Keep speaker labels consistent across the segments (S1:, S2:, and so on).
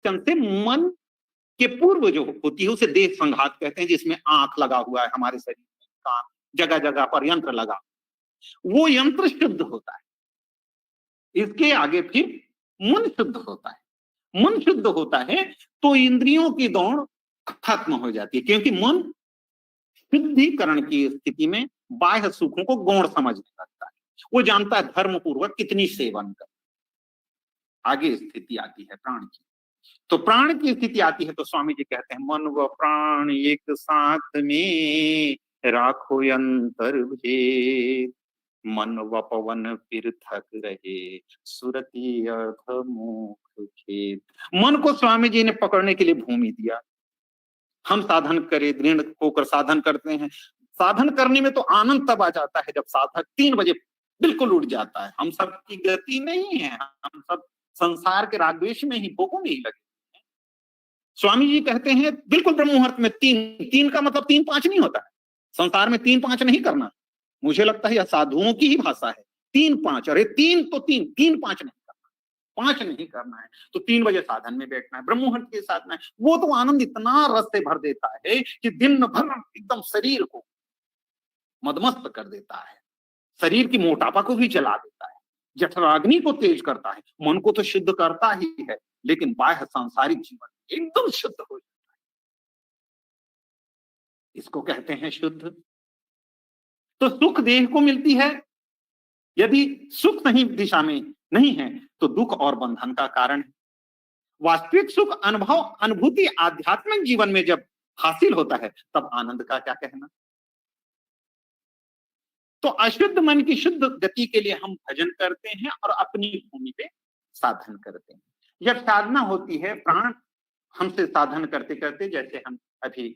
S1: से मन के पूर्व जो होती है उसे देह संघात कहते हैं, जिसमें आंख लगा हुआ है हमारे शरीर में, कान, जगह जगह पर यंत्र लगा, वो यंत्र शुद्ध होता है। इसके आगे फिर मन शुद्ध होता है। मन शुद्ध होता है तो इंद्रियों की दौड़ खत्म हो जाती है, क्योंकि मन शुद्धिकरण की स्थिति में बाह्य सुखों को गौण समझने लगता है। वो जानता है धर्म पूर्वक कितनी सेवन कर। आगे स्थिति आती है प्राण की। तो प्राण की स्थिति आती है तो स्वामी जी कहते हैं, मन व प्राण एक साथ में राखो अंतर भेद, मन व पवन पृथक रहे सुरति अर्ध मुख खेद। मन को स्वामी जी ने पकड़ने के लिए भूमि दिया। हम साधन करें, दृढ़ होकर साधन करते हैं। साधन करने में तो आनंद तब आ जाता है जब साधक 3 बजे बिल्कुल उठ जाता है। हम सब की गति नहीं है, हम सब संसार के राग द्वेष में ही, भोगों में ही लगे। स्वामी जी कहते हैं बिल्कुल ब्रह्म मुहूर्त में 3 का मतलब 3-5 नहीं होता है। संसार में 3-5 नहीं करना। मुझे लगता है यह साधुओं की ही भाषा है। 3-5, अरे 3 तो 3-5 नहीं करना, 5 नहीं करना है। तो 3 बजे साधन में बैठना है, ब्रह्म मुहूर्त के साधना है। वो तो आनंद इतना रस से भर देता है कि दिन भर एकदम शरीर को मदमस्त कर देता है, शरीर की मोटापा को भी जला देता है, जठराग्नि को तेज करता है, मन को तो शुद्ध करता ही है, लेकिन बाह्य सांसारिक जीवन एकदम शुद्ध हो जाता है। इसको कहते हैं शुद्ध। तो सुख देह को मिलती है। यदि सुख सही दिशा में नहीं है तो दुख और बंधन का कारण है। वास्तविक सुख अनुभूति आध्यात्मिक जीवन में जब हासिल होता है तब आनंद का क्या कहना। तो अशुद्ध मन की शुद्ध गति के लिए हम भजन करते हैं और अपनी भूमि पे साधन करते हैं। जब साधना होती है, प्राण हमसे साधन करते करते, जैसे हम अभी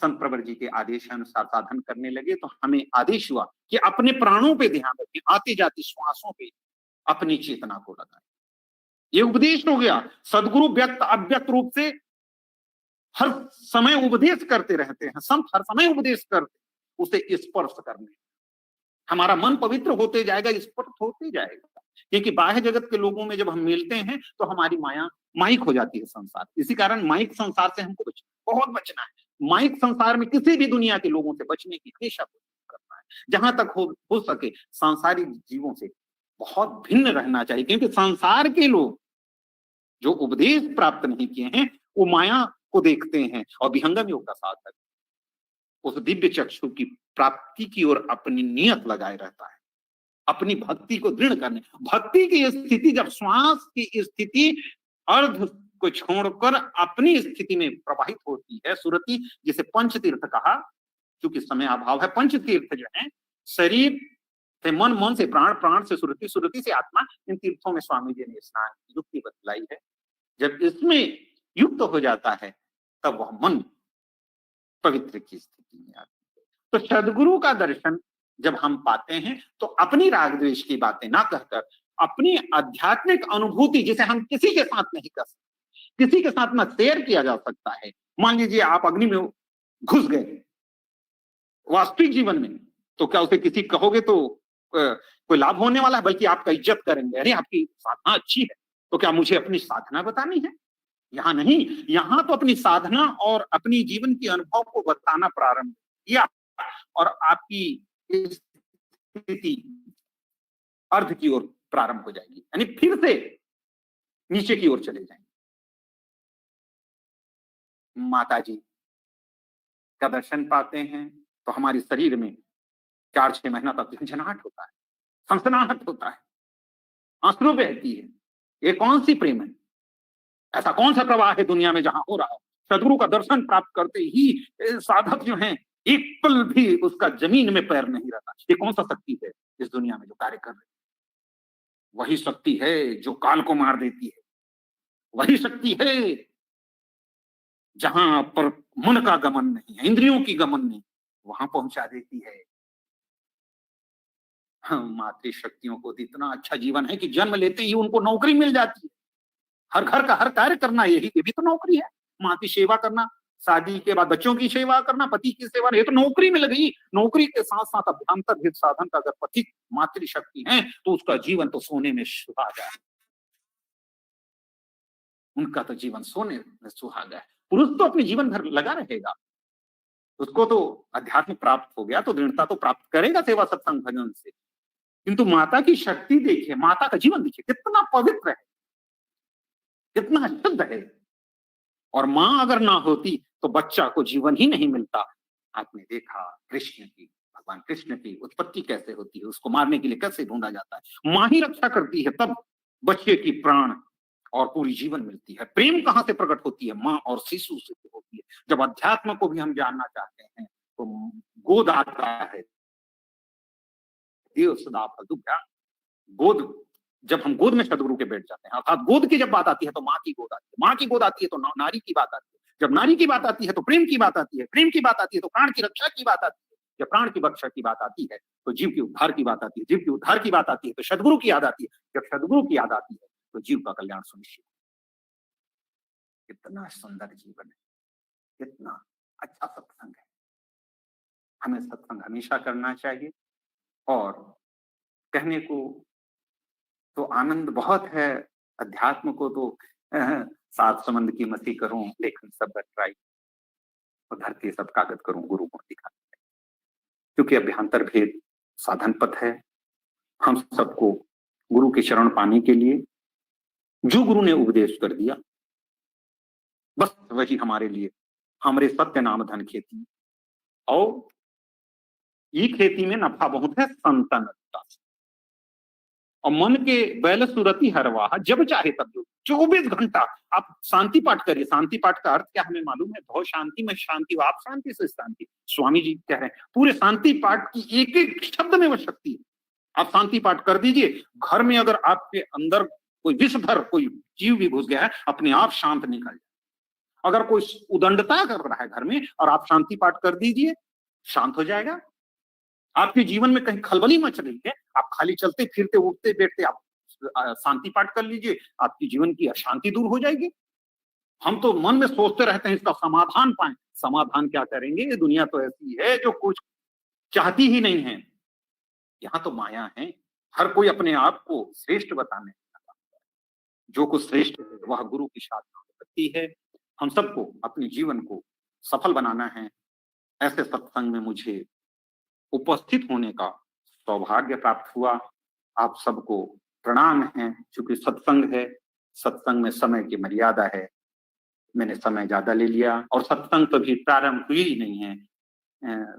S1: संत प्रवर जी के आदेश अनुसार साधन करने लगे, तो हमें आदेश हुआ कि अपने प्राणों पे ध्यान रखें, आती जाती श्वासों पे अपनी चेतना को लगाएं। ये उपदेश हो गया। सदगुरु व्यक्त अव्यक्त रूप से हर समय उपदेश करते रहते हैं। संत हर समय उपदेश करते, उसे स्पर्श करने। हमारा मन पवित्र होते जाएगा, स्पर्श होते जाएगा। क्योंकि बाह्य जगत के लोगों में जब हम मिलते हैं तो हमारी माया माइक हो जाती है संसार। इसी कारण माइक संसार से हमको बहुत बचना है। माइक संसार में किसी भी दुनिया के लोगों से बचने की हमेशा कोशिश करना है। जहां तक हो सके सांसारिक जीवों से बहुत भिन्न रहना चाहिए, क्योंकि संसार के लोग जो उपदेश प्राप्त नहीं किए हैं वो माया को देखते हैं और विहंगम योग का साधक उस दिव्य चक्षु की प्राप्ति की ओर अपनी नियत लगाए रहता है, अपनी भक्ति को दृढ़ करने। भक्ति की स्थिति जब श्वास की स्थिति अर्ध को छोड़कर अपनी स्थिति में प्रवाहित होती है, सुरति जिसे पंचतीर्थ कहा, क्योंकि समय अभाव है। पंचतीर्थ जो है शरीर से मन, मन से प्राण, प्राण से सुरति, सुरति से आत्मा। इन तीर्थों में स्वामी जी ने स्नान की युक्ति बतलाई है। जब इसमें युक्त हो जाता है तब वह मन पवित्र की स्थिति में आती है। तो सदगुरु का दर्शन जब हम पाते हैं तो अपनी राग द्वेष की बातें ना कहकर अपनी आध्यात्मिक अनुभूति, जिसे हम किसी के साथ नहीं कर सकते, किसी के साथ ना शेयर किया जा सकता है। मान लीजिए आप अग्नि में घुस गए वास्तविक जीवन में, तो क्या उसे किसी कहोगे तो कोई लाभ होने वाला है? बल्कि आपका इज्जत करेंगे, अरे आपकी साधना अच्छी है। तो क्या मुझे अपनी साधना बतानी है? यहां नहीं, यहां तो अपनी साधना और अपनी जीवन के अनुभव को बताना प्रारंभ किया और आपकी स्थिति अर्ध की ओर प्रारंभ हो जाएगी, यानी फिर से नीचे की ओर चले जाएंगे। माता जी का दर्शन पाते हैं तो हमारे शरीर में 4-6 महीना तक झंझनाहट होता है, सनसनाहट होता है, आंसू बहती है। ये कौन सी प्रेम है? ऐसा कौन सा प्रवाह है दुनिया में जहां हो रहा है? सदगुरु का दर्शन प्राप्त करते ही साधक जो हैं एक पल भी उसका जमीन में पैर नहीं रहता। ये कौन सा शक्ति है इस दुनिया में जो कार्य कर रही है? वही शक्ति है जो काल को मार देती है, वही शक्ति है जहां पर मन का गमन नहीं है, इंद्रियों की गमन नहीं, वहां पहुंचा देती है। मातृ शक्तियों को तो इतना अच्छा जीवन है कि जन्म लेते ही उनको नौकरी मिल जाती है। हर घर का हर कार्य करना, यही ये भी तो नौकरी है। मातृ सेवा करना, शादी के बाद बच्चों की सेवा करना, पति की सेवा, ये तो नौकरी मिल गई। नौकरी के साथ साथ अभ्यंतर हित साधन का अगर पथिक मातृशक्ति है तो उसका जीवन तो सोने में सुहा जाए। उनका तो जीवन सोने में सुहागा है। पुरुष तो अपने जीवन भर लगा रहेगा, उसको तो अध्यात्म प्राप्त हो गया तो दृढ़ता तो प्राप्त करेगा सेवा सत्संग भजन से। किंतु माता की शक्ति देखिए, माता का जीवन देखिए कितना पवित्र है, कितना शुद्ध है। और मां अगर ना होती तो बच्चा को जीवन ही नहीं मिलता। आपने देखा कृष्ण की, भगवान कृष्ण की उत्पत्ति कैसे होती है, उसको मारने के लिए कैसे ढूंढा जाता है, मां ही रक्षा करती है, तब बच्चे की प्राण और पूरी जीवन मिलती है। प्रेम कहां से प्रकट होती है, मां और शिशु से होती है। जब अध्यात्म को भी हम जानना चाहते हैं तो गोद आता है, देव सदा फल दुभ्या। गोद, जब हम गोद में सदगुरु के बैठ जाते हैं, अर्थात गोद की जब बात आती है तो माँ की गोद आती है, माँ की गोद आती है तो नारी की बात आती है, जब नारी की बात आती है तो प्रेम की बात आती है, प्रेम की बात आती है तो प्राण की रक्षा की बात आती है, जब प्राण की रक्षा की बात आती है तो जीव के उद्धार की बात आती है, जीव के उद्धार की बात आती है तो सदगुरु की याद आती है, जब सदगुरु की याद आती है तो जीव का कल्याण सुनिश्चित। कितना सुंदर जीवन है, कितना अच्छा सत्संग है। हमें सत्संग हमेशा करना चाहिए। और कहने को तो आनंद बहुत है, अध्यात्म को तो सात समंद की मसी करूं लेखन सब बटराई, और धरती सब कागज करूं गुरु को दिखा। क्योंकि अभ्यंतर भेद साधन पथ है। हम सबको गुरु के चरण पाने के लिए जो गुरु ने उपदेश कर दिया बस वही हमारे लिए, हमारे सत्य नाम धन खेती। और ये खेती में नफा बहुत है संतनता। और मन के बैल सुरति हरवाह, जब चाहे तब जो 24 घंटा आप शांति पाठ करिए। शांति पाठ का अर्थ क्या हमें मालूम है, बहुत शांति में शांति हो, आप शांति से शांति। स्वामी जी कह रहे हैं पूरे शांति पाठ की एक एक शब्द में वह शक्ति है। आप शांति पाठ कर दीजिए, घर में अगर आपके अंदर कोई विषधर कोई जीव भी घुस गया है अपने आप शांत निकल जाए। अगर कोई उदंडता कर रहा है घर में और आप शांति पाठ कर दीजिए, शांत हो जाएगा। आपके जीवन में कहीं खलबली मच रही है, आप खाली चलते फिरते उठते बैठते आप शांति पाठ कर लीजिए, आपकी जीवन की अशांति दूर हो जाएगी। हम तो मन में सोचते रहते हैं इसका समाधान पाएं। समाधान क्या करेंगे, ये दुनिया तो ऐसी है जो कुछ चाहती ही नहीं है। यहाँ तो माया है, हर कोई अपने आप को श्रेष्ठ बताने लगा। जो कुछ श्रेष्ठ है वह गुरु की साधना करती है। हम सबको अपने जीवन को सफल बनाना है। ऐसे सत्संग में मुझे उपस्थित होने का सौभाग्य प्राप्त हुआ। आप सबको प्रणाम है। चूंकि सत्संग है, सत्संग में समय की मर्यादा है, मैंने समय ज्यादा ले लिया और सत्संग तो भी प्रारंभ हुई ही नहीं है।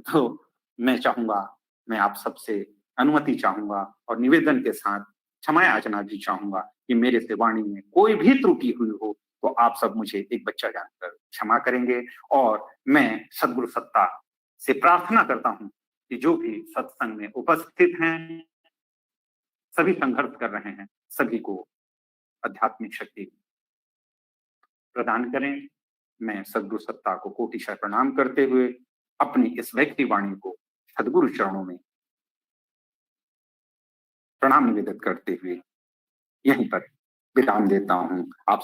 S1: तो मैं चाहूंगा, मैं आप सबसे अनुमति चाहूंगा और निवेदन के साथ क्षमा याचना भी चाहूंगा कि मेरे से वाणी में कोई भी त्रुटि हुई हो तो आप सब मुझे एक बच्चा जानकर क्षमा करेंगे। और मैं सद्गुरु सत्ता से प्रार्थना करता हूं कि जो भी सत्संग में उपस्थित हैं, सभी संघर्ष कर रहे हैं, सभी को आध्यात्मिक शक्ति प्रदान करें। मैं सद्गुरु सत्ता को कोटिशः प्रणाम करते हुए अपनी इस वैखरी वाणी को सद्गुरु चरणों में प्रणाम निवेदित करते हुए यहीं पर विराम देता हूं। आप